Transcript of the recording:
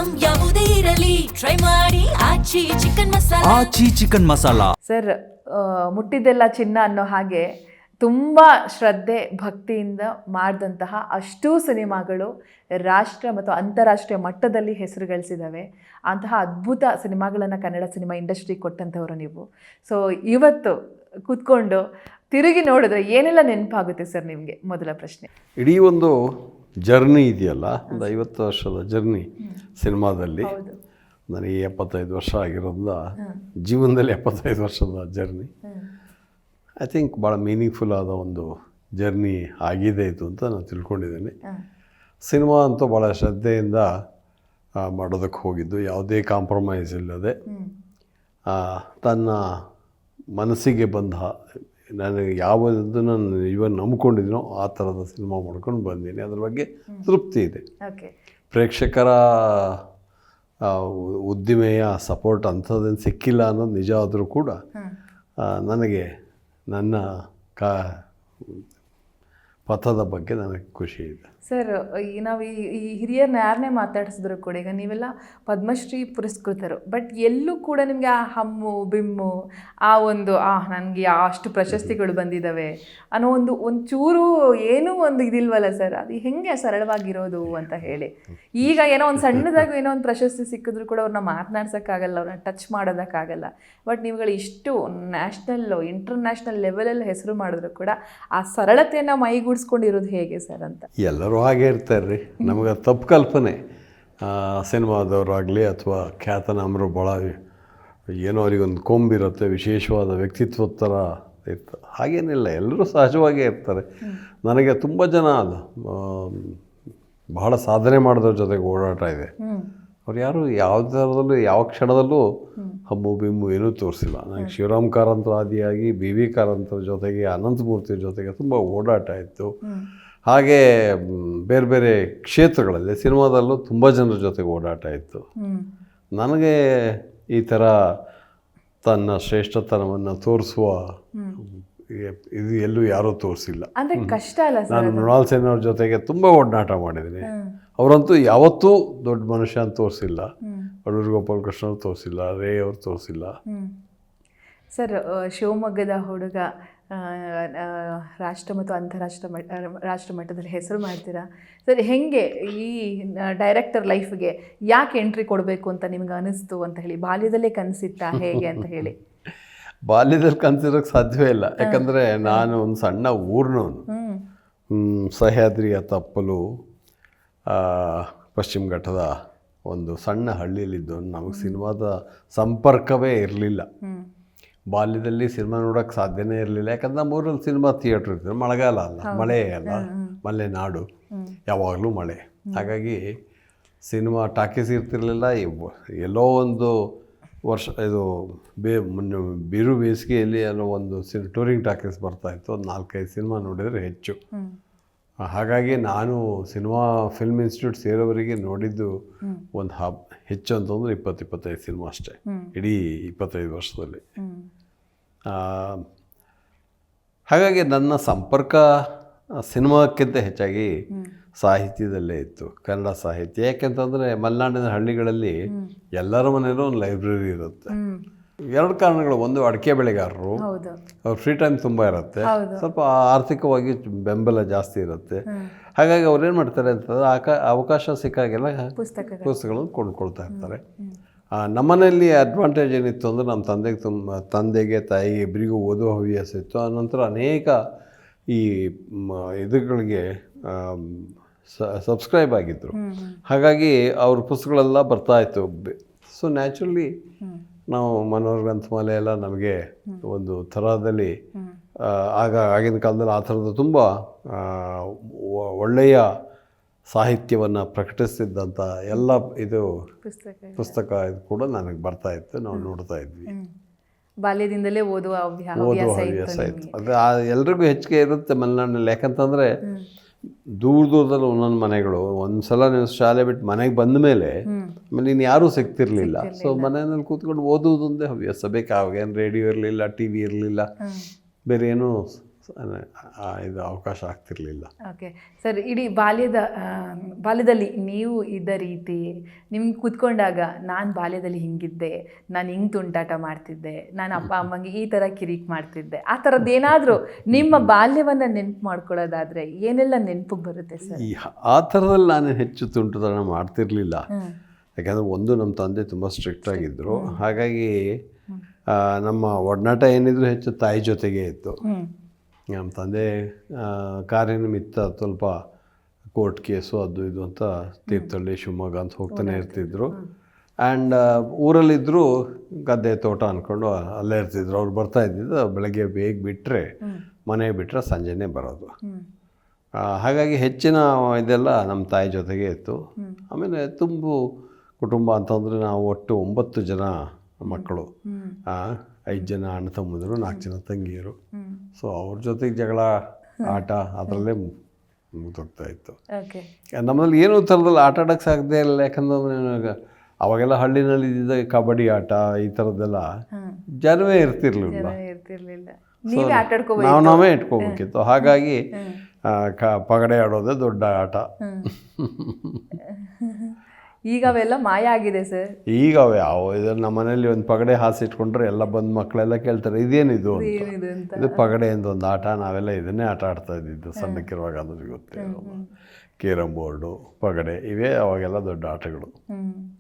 Item ಯಾವುದೇ ಇರಲಿ try ಮಾಡಿ ಆಚಿ ಚಿಕನ್ ಮಸಾಲಾ. ಆಚಿ ಚಿಕನ್ ಮಸಾಲಾ. ಸರ್, ಮುಟ್ಟಿದ್ದೆಲ್ಲ ಚಿನ್ನ ಅನ್ನೋ ಹಾಗೆ ತುಂಬ ಶ್ರದ್ಧೆ ಭಕ್ತಿಯಿಂದ ಮಾಡಿದಂತಹ ಅಷ್ಟೂ ಸಿನಿಮಾಗಳು ರಾಷ್ಟ್ರ ಮತ್ತು ಅಂತಾರಾಷ್ಟ್ರೀಯ ಮಟ್ಟದಲ್ಲಿ ಹೆಸರು ಗಳಿಸಿದ್ದಾವೆ. ಅಂತಹ ಅದ್ಭುತ ಸಿನಿಮಾಗಳನ್ನು ಕನ್ನಡ ಸಿನಿಮಾ ಇಂಡಸ್ಟ್ರಿ ಕೊಟ್ಟಂಥವ್ರು ನೀವು. ಸೊ ಇವತ್ತು ಕೂತ್ಕೊಂಡು ತಿರುಗಿ ನೋಡಿದ್ರೆ ಏನೆಲ್ಲ ನೆನಪಾಗುತ್ತೆ ಸರ್ ನಿಮಗೆ? ಮೊದಲ ಪ್ರಶ್ನೆ. ಇಡೀ ಒಂದು ಜರ್ನಿ ಇದೆಯಲ್ಲ, ಒಂದು 50 ವರ್ಷದ ಜರ್ನಿ ಸಿನಿಮಾದಲ್ಲಿ. ನನಗೆ 75 ವರ್ಷ ಆಗಿರೋದ್ರಿಂದ ಜೀವನದಲ್ಲಿ 75 ವರ್ಷದ ಜರ್ನಿ ಐ ಥಿಂಕ್ ಭಾಳ ಮೀನಿಂಗ್ಫುಲ್ ಆದ ಒಂದು ಜರ್ನಿ ಆಗಿದೆ ಇದು ಅಂತ ನಾನು ತಿಳ್ಕೊಂಡಿದ್ದೇನೆ. ಸಿನಿಮಾ ಅಂತೂ ಭಾಳ ಶ್ರದ್ಧೆಯಿಂದ ಮಾಡೋದಕ್ಕೆ ಹೋಗಿದ್ದು, ಯಾವುದೇ ಕಾಂಪ್ರಮೈಸ್ ಇಲ್ಲದೆ ತನ್ನ ಮನಸ್ಸಿಗೆ ಬಂದ ನನಗೆ ಯಾವುದನ್ನು ಇವಾಗ ನಂಬ್ಕೊಂಡಿದ್ದೀನೋ ಆ ಥರದ ಸಿನಿಮಾ ಮಾಡ್ಕೊಂಡು ಬಂದೀನಿ. ಅದ್ರ ಬಗ್ಗೆ ತೃಪ್ತಿ ಇದೆ. ಪ್ರೇಕ್ಷಕರ ಉದ್ದಿಮೆಯ ಸಪೋರ್ಟ್ ಅಂಥದ್ದೇನು ಸಿಕ್ಕಿಲ್ಲ ಅನ್ನೋದು ನಿಜ ಆದರೂ ಕೂಡ ನನಗೆ ನನ್ನ ಪಥದ ಬಗ್ಗೆ ನನಗೆ ಖುಷಿ ಇದೆ. ಸರ್, ನಾವು ಈ ಹಿರಿಯರನ್ನ ಯಾರನ್ನೇ ಮಾತಾಡಿಸಿದ್ರು ಕೂಡ ಈಗ ನೀವೆಲ್ಲ ಪದ್ಮಶ್ರೀ ಪುರಸ್ಕೃತರು, ಬಟ್ ಎಲ್ಲೂ ಕೂಡ ನಿಮಗೆ ಆ ಹಮ್ಮು ಬಿಮ್ಮು ನನಗೆ ಅಷ್ಟು ಪ್ರಶಸ್ತಿಗಳು ಬಂದಿದ್ದಾವೆ ಅನ್ನೋ ಒಂಚೂರು ಏನೂ ಒಂದು ಇದಿಲ್ವಲ್ಲ ಸರ್? ಅದು ಹೆಂಗೆ ಸರಳವಾಗಿರೋದು ಅಂತ ಹೇಳಿ. ಈಗ ಏನೋ ಒಂದು ಸಣ್ಣದಾಗಿ ಏನೋ ಒಂದು ಪ್ರಶಸ್ತಿ ಸಿಕ್ಕಿದ್ರು ಕೂಡ ಅವ್ರನ್ನ ಮಾತನಾಡ್ಸೋಕ್ಕಾಗಲ್ಲ, ಅವ್ರನ್ನ ಟಚ್ ಮಾಡೋದಕ್ಕಾಗಲ್ಲ. ಬಟ್ ನೀವುಗಳು ಇಷ್ಟು ನ್ಯಾಷನಲ್ಲು ಇಂಟರ್ನ್ಯಾಷನಲ್ ಲೆವೆಲಲ್ಲಿ ಹೆಸರು ಮಾಡಿದ್ರು ಕೂಡ ಆ ಸರಳತೆಯನ್ನು ಮೈಗೂಡಿಸ್ಕೊಂಡಿರೋದು ಹೇಗೆ ಸರ್ ಅಂತ? ಎಲ್ಲರೂ ಹಾಗೆ ಇರ್ತಾರೆ ರೀ. ನಮಗೆ ತಪ್ಪು ಕಲ್ಪನೆ ಸಿನಿಮಾದವರಾಗಲಿ ಅಥವಾ ಖ್ಯಾತನಾಮರು ಭಾಳ ಏನೋ ಅವರಿಗೊಂದು ಕೊಂಬಿರುತ್ತೆ, ವಿಶೇಷವಾದ ವ್ಯಕ್ತಿತ್ವ ಥರ ಇರ್ತದೆ. ಹಾಗೇನಿಲ್ಲ, ಎಲ್ಲರೂ ಸಹಜವಾಗೇ ಇರ್ತಾರೆ. ನನಗೆ ತುಂಬ ಜನ ಬಹಳ ಸಾಧನೆ ಮಾಡಿದವ್ರ ಜೊತೆಗೆ ಓಡಾಟ ಇದೆ. ಅವ್ರು ಯಾರು ಯಾವುದರಲ್ಲೂ ಯಾವ ಕ್ಷಣದಲ್ಲೂ ಹಮ್ಮು ಬಿಮ್ಮು ಏನೂ ತೋರಿಸಿಲ್ಲ. ನನಗೆ ಶಿವರಾಮ್ ಕಾರಂತರ ಆದಿಯಾಗಿ BV ಕಾರಂತರ ಜೊತೆಗೆ ಅನಂತಮೂರ್ತಿ ಜೊತೆಗೆ ತುಂಬ ಓಡಾಟ ಇತ್ತು. ಹಾಗೆ ಬೇರೆ ಬೇರೆ ಕ್ಷೇತ್ರಗಳಲ್ಲಿ ಸಿನಿಮಾದಲ್ಲೂ ತುಂಬ ಜನರ ಜೊತೆಗೆ ಓಡಾಟ ಇತ್ತು. ನನಗೆ ಈ ಥರ ತನ್ನ ಶ್ರೇಷ್ಠತನವನ್ನು ತೋರಿಸುವ ಇದು ಎಲ್ಲೂ ಯಾರೂ ತೋರಿಸಿಲ್ಲ. ಕಷ್ಟ ಅಲ್ಲ. ನಾನು ಮೃಣಾಲ್ ಸೇನ್ ಅವ್ರ ಜೊತೆಗೆ ತುಂಬ ಒಡನಾಟ ಮಾಡಿದ್ದೀನಿ. ಅವರಂತೂ ಯಾವತ್ತೂ ದೊಡ್ಡ ಮನುಷ್ಯ ಅಂತ ತೋರಿಸಿಲ್ಲ. ಅಡೂರು ಗೋಪಾಲ್ ಕೃಷ್ಣ ಅವ್ರು ತೋರಿಸಿಲ್ಲ, ರೇ ಅವ್ರು ತೋರಿಸಿಲ್ಲ. ಸರ್, ಶಿವಮೊಗ್ಗದ ಹುಡುಗ ರಾಷ್ಟ್ರ ಮತ್ತು ಅಂತಾರಾಷ್ಟ್ರೀಯ ರಾಷ್ಟ್ರ ಮಟ್ಟದಲ್ಲಿ ಹೆಸರು ಮಾಡ್ತೀರಾ ಸರ್. ಹೆಂಗೆ ಈ ಡೈರೆಕ್ಟರ್ ಲೈಫ್ಗೆ ಯಾಕೆ ಎಂಟ್ರಿ ಕೊಡಬೇಕು ಅಂತ ನಿಮ್ಗೆ ಅನಿಸ್ತು ಅಂತ ಹೇಳಿ? ಬಾಲ್ಯದಲ್ಲೇ ಕನಸಿತ್ತಾ ಹೇಗೆ ಅಂತ ಹೇಳಿ? ಬಾಲ್ಯದಲ್ಲಿ ಕನಸಿರೋಕ್ಕೆ ಸಾಧ್ಯವೇ ಇಲ್ಲ. ಯಾಕಂದರೆ ನಾನು ಒಂದು ಸಣ್ಣ ಊರಿನವನು. ಸಹ್ಯಾದ್ರಿಯ ತಪ್ಪಲು ಪಶ್ಚಿಮ ಘಟ್ಟದ ಒಂದು ಸಣ್ಣ ಹಳ್ಳಿಯಲ್ಲಿದ್ದು ನಮಗೆ ಸಿನಿಮಾದ ಸಂಪರ್ಕವೇ ಇರಲಿಲ್ಲ. ಬಾಲ್ಯದಲ್ಲಿ ಸಿನಿಮಾ ನೋಡೋಕ್ಕೆ ಸಾಧ್ಯನೇ ಇರಲಿಲ್ಲ. ಯಾಕಂದ್ರೆ ನಮ್ಮೂರಲ್ಲಿ ಸಿನಿಮಾ ಥಿಯೇಟ್ರ್ ಇರ್ತದೆ, ಮಳೆಗಾಲ ಅಲ್ಲ, ಮಳೆ ಅಲ್ಲ, ಮಲೆನಾಡು, ಯಾವಾಗಲೂ ಮಳೆ. ಹಾಗಾಗಿ ಸಿನಿಮಾ ಟಾಕೀಸ್ ಇರ್ತಿರ್ಲಿಲ್ಲ. ಎಲ್ಲೋ ಒಂದು ವರ್ಷ ಇದು ಬಿರು ಬೇಸಿಗೆಯಲ್ಲಿ ಎಲ್ಲೋ ಒಂದು ಟೂರಿಂಗ್ ಟಾಕೀಸ್ ಬರ್ತಾಯಿತ್ತು. ಒಂದು 4-5 ಸಿನಿಮಾ ನೋಡಿದರೆ ಹೆಚ್ಚು. ಹಾಗಾಗಿ ನಾನು ಫಿಲ್ಮ್ ಇನ್ಸ್ಟಿಟ್ಯೂಟ್ ಸೇರೋವರೆಗೆ ನೋಡಿದ್ದು ಒಂದು ಹೆಚ್ಚು ಅಂತಂದರೆ 20-25 ಸಿನಿಮಾ ಅಷ್ಟೇ ಇಡೀ 25 ವರ್ಷದಲ್ಲಿ. ಹಾಗಾಗಿ ನನ್ನ ಸಂಪರ್ಕ ಸಿನಿಮಾಕ್ಕಿಂತ ಹೆಚ್ಚಾಗಿ ಸಾಹಿತ್ಯದಲ್ಲೇ ಇತ್ತು, ಕನ್ನಡ ಸಾಹಿತ್ಯ. ಯಾಕೆಂತಂದರೆ ಮಲೆನಾಡಿನ ಹಳ್ಳಿಗಳಲ್ಲಿ ಎಲ್ಲರ ಮನೆಯಲ್ಲೂ ಒಂದು ಲೈಬ್ರರಿ ಇರುತ್ತೆ. 2 ಕಾರಣಗಳು. ಒಂದು, ಅಡಿಕೆ ಬೆಳೆಗಾರರು, ಅವ್ರ ಫ್ರೀ ಟೈಮ್ ತುಂಬ ಇರುತ್ತೆ, ಸ್ವಲ್ಪ ಆರ್ಥಿಕವಾಗಿ ಬೆಂಬಲ ಜಾಸ್ತಿ ಇರುತ್ತೆ. ಹಾಗಾಗಿ ಅವ್ರೇನು ಮಾಡ್ತಾರೆ ಅಂತಂದರೆ ಅವಕಾಶ ಸಿಕ್ಕಾಗೆಲ್ಲ ಪುಸ್ತಕಗಳನ್ನು ಕೊಂಡ್ಕೊಳ್ತಾ ಇರ್ತಾರೆ. ನಮ್ಮನೆಯಲ್ಲಿ ಅಡ್ವಾಂಟೇಜ್ ಏನಿತ್ತು ಅಂದರೆ ನಮ್ಮ ತಂದೆಗೆ ತಾಯಿಗೆ ಇಬ್ಬರಿಗೂ ಓದೋ ಹವ್ಯಾಸ ಇತ್ತು. ಆನಂತರ ಅನೇಕ ಈ ಇದುಗಳಿಗೆ ಸಬ್ಸ್ಕ್ರೈಬ್ ಆಗಿದ್ದರು. ಹಾಗಾಗಿ ಅವ್ರ ಪುಸ್ತಕಗಳೆಲ್ಲ ಬರ್ತಾಯಿತ್ತು. ಸೊ ನ್ಯಾಚುರಲಿ ನಾವು ಮನೋಹರ್ ಗ್ರಂಥಮಾಲೆ ಎಲ್ಲ ನಮಗೆ ಒಂದು ಥರದಲ್ಲಿ ಆಗಿನ ಕಾಲದಲ್ಲಿ ಆ ಥರದ ತುಂಬ ಒಳ್ಳೆಯ ಸಾಹಿತ್ಯವನ್ನು ಪ್ರಕಟಿಸ್ತಿದ್ದಂಥ ಎಲ್ಲ ಇದು ಪುಸ್ತಕ ಇದು ಕೂಡ ನನಗೆ ಬರ್ತಾಯಿತ್ತು. ನಾವು ನೋಡ್ತಾ ಇದ್ವಿ. ಬಾಲ್ಯದಿಂದಲೇ ಓದುವ ಹವ್ಯಾಸ ಇತ್ತು. ಅದು ಎಲ್ರಿಗೂ ಹೆಚ್ಚಿಗೆ ಇರುತ್ತೆ ಮಲೆನಾಡಿನಲ್ಲಿ. ಯಾಕಂತಂದರೆ ದೂರದಲ್ಲಿ ಒಂದೊಂದು ಮನೆಗಳು. ಒಂದು ಸಲ ನೀವು ಶಾಲೆ ಬಿಟ್ಟು ಮನೆಗೆ ಬಂದ ಮೇಲೆ ನೀನು ಯಾರೂ ಸಿಗ್ತಿರ್ಲಿಲ್ಲ. ಸೊ ಮನೆಯಲ್ಲಿ ಕೂತ್ಕೊಂಡು ಓದೋದೊಂದೇ ಹವ್ಯಾಸ. ಬೇಕಾವಾಗ ಏನು ರೇಡಿಯೋ ಇರಲಿಲ್ಲ, TV ಇರಲಿಲ್ಲ, ಬೇರೆ ಏನೂ ಇದು ಅವಕಾಶ ಆಗ್ತಿರ್ಲಿಲ್ಲ. ಓಕೆ ಸರ್, ಇಡೀ ಬಾಲ್ಯದಲ್ಲಿ ನೀವು ಇದ್ದ ರೀತಿ ನಿಮ್ಗೆ ಕೂತ್ಕೊಂಡಾಗ ನಾನು ಬಾಲ್ಯದಲ್ಲಿ ಹಿಂಗಿದ್ದೆ, ನಾನು ಹಿಂಗೆ ತುಂಟಾಟ ಮಾಡ್ತಿದ್ದೆ, ನಾನು ಅಪ್ಪ ಅಮ್ಮಂಗೆ ಈ ಥರ ಕಿರಿಕ್ ಮಾಡ್ತಿದ್ದೆ, ಆ ಥರದ್ದೇನಾದರೂ ನಿಮ್ಮ ಬಾಲ್ಯವನ್ನು ನೆನಪು ಮಾಡ್ಕೊಳ್ಳೋದಾದರೆ ಏನೆಲ್ಲ ನೆನಪಿಗೆ ಬರುತ್ತೆ ಸರ್? ಆ ಥರದಲ್ಲಿ ನಾನು ಹೆಚ್ಚು ತುಂಟುತನ ಮಾಡ್ತಿರ್ಲಿಲ್ಲ. ಯಾಕಂದರೆ ಒಂದು, ನಮ್ಮ ತಂದೆ ತುಂಬ ಸ್ಟ್ರಿಕ್ಟ್ ಆಗಿದ್ದರು. ಹಾಗಾಗಿ ನಮ್ಮ ಒಡನಾಟ ಏನಿದ್ರು ಹೆಚ್ಚು ತಾಯಿ ಜೊತೆಗೇ ಇತ್ತು. ನಮ್ಮ ತಂದೆ ಕಾರ್ಯನಿಮಿತ್ತ ಸ್ವಲ್ಪ ಕೋರ್ಟ್ ಕೇಸು ಅದು ಇದು ಅಂತ ತೀರ್ಥಹಳ್ಳಿ, ಶಿವಮೊಗ್ಗ ಅಂತ ಹೋಗ್ತಾನೆ ಇರ್ತಿದ್ರು. ಆ್ಯಂಡ್ ಊರಲ್ಲಿದ್ದರೂ ಗದ್ದೆ ತೋಟ ಅಂದ್ಕೊಂಡು ಅಲ್ಲೇ ಇರ್ತಿದ್ರು. ಅವ್ರು ಬರ್ತಾ ಇದ್ದಿದ್ದು ಬೆಳಗ್ಗೆ ಬೇಗ ಬಿಟ್ಟರೆ, ಮನೆ ಬಿಟ್ಟರೆ ಸಂಜೆನೇ ಬರೋದು. ಹಾಗಾಗಿ ಹೆಚ್ಚಿನ ಇದೆಲ್ಲ ನಮ್ಮ ತಾಯಿ ಜೊತೆಗೇ ಇತ್ತು. ಆಮೇಲೆ ಕುಟುಂಬ ಅಂತಂದರೆ ನಾವು ಒಟ್ಟು 9 ಜನ ಮಕ್ಕಳು, 5 ಜನ ಅಣ್ಣ ತಮ್ಮಂದಿರು, 4 ಜನ ತಂಗಿಯರು. ಸೊ ಅವ್ರ ಜೊತೆಗೆ ಜಗಳ, ಆಟ ಅದರಲ್ಲೇ ಮುಗ್ದೋಗ್ತಾ ಇತ್ತು. ನಮ್ಮಲ್ಲಿ ಏನೂ ಥರದಲ್ಲಿ ಆಟ ಆಡೋಕ್ಕೆ ಸಾಧ್ಯತೆ ಇಲ್ಲ. ಯಾಕಂದ್ರೆ ಅವಾಗೆಲ್ಲ ಹಳ್ಳಿನಲ್ಲಿ ಇದ್ದಿದ್ದ ಕಬಡ್ಡಿ ಆಟ ಈ ಥರದ್ದೆಲ್ಲ ಜನವೇ ಇರ್ತಿರ್ಲಿಲ್ಲ. ನಾವೇ ಇಟ್ಕೋಬೇಕಿತ್ತು. ಹಾಗಾಗಿ ಪಗಡೆ ಆಡೋದೇ ದೊಡ್ಡ ಆಟ. ಈಗ ಅವೆಲ್ಲ ಮಾಯ ಆಗಿದೆ ಸರ್. ಈಗ ಯಾವ ಇದ್ರ ನಮ್ಮ ಮನೇಲಿ ಒಂದು ಪಗಡೆ ಹಾಸಿಟ್ಕೊಂಡ್ರೆ ಎಲ್ಲ ಬಂದು ಮಕ್ಕಳೆಲ್ಲ ಕೇಳ್ತಾರೆ ಇದೇನಿದು ಅಂತ. ಇದು ಪಗಡೆ ಅಂತ ಒಂದು ಆಟ. ನಾವೆಲ್ಲ ಇದನ್ನೇ ಆಟ ಆಡ್ತಾ ಇದ್ದಿದ್ದು ಸಣ್ಣಕ್ಕಿರುವಾಗ. ಅದ್ರ ಗೊತ್ತೇ ಕೇರಮ್ ಬೋರ್ಡು, ಪಗಡೆ ಇವೇ ಅವಾಗೆಲ್ಲ ದೊಡ್ಡ ಆಟಗಳು.